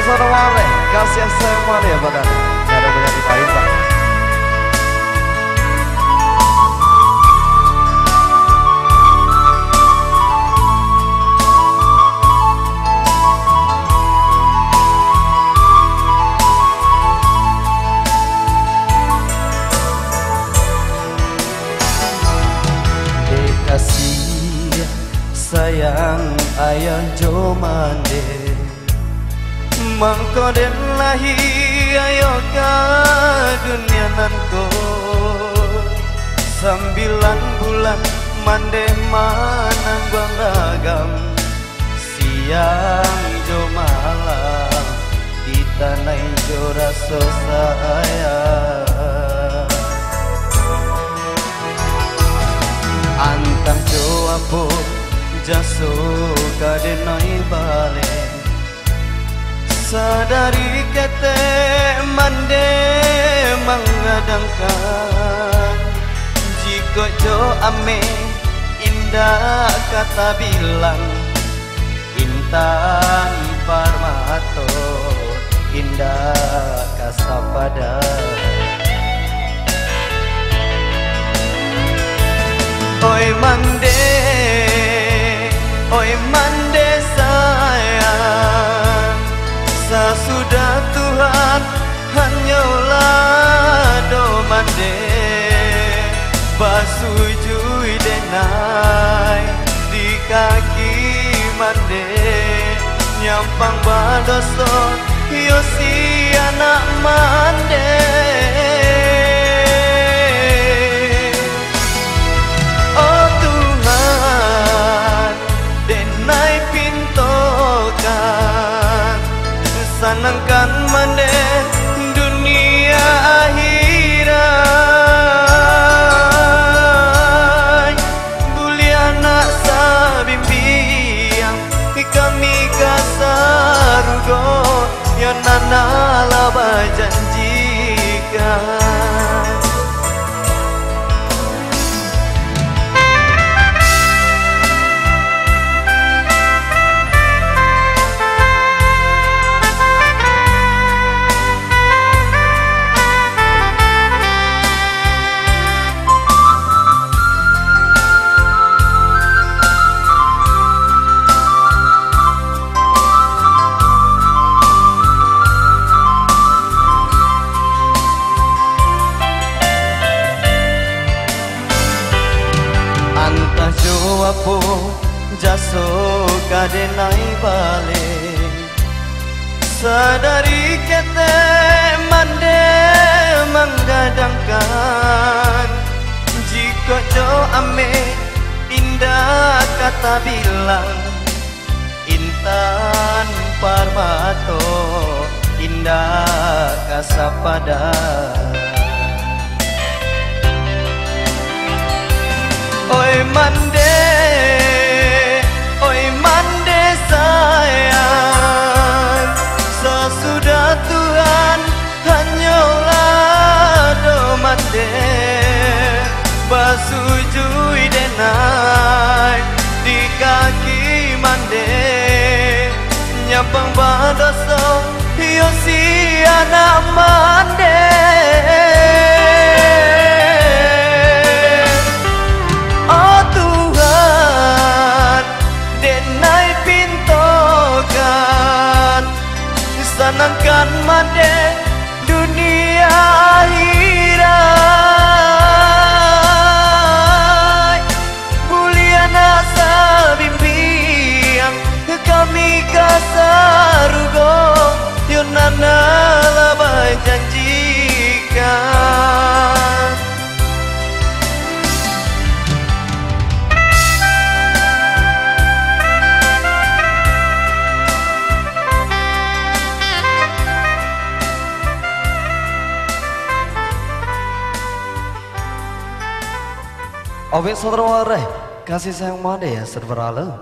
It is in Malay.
saudara Wale, kasih sayang Wale ya pada cara menjadi Palembang. Kasih sayang ayah jomande mangkoden lahi ayo ka dunia nanko 9 bulan mande manang ragam siang jo malam kita naik jo rasa sayang antang jo apo jaso kadenai bale sadari kete mande mengadangkan jika jo ame indah kata bilang intan parmato indah kasapada oi mande sayang sesudah Tuhan hanyalah do mande basujui denai di kaki mande nyampang badoso yo si anak mande sanangkan mande dunia akhirat buliana sabimbiang kami kasarugo yang nanala bajanjikan apo jaso kadenai bale sadari kete mande menggadangkan jika jo ame indah kata bilang intan parmato indah kasapada oi mande sayang sesudah Tuhan hanyalah do mande basujui denai di kaki mande nyampang badoso yo si anak mande sanangkan mande dunia akhirat buliana sabimbiang kami kasarugo yonana labai janjikan Oke saudara Wale, kasih sayang Wale ya saudara.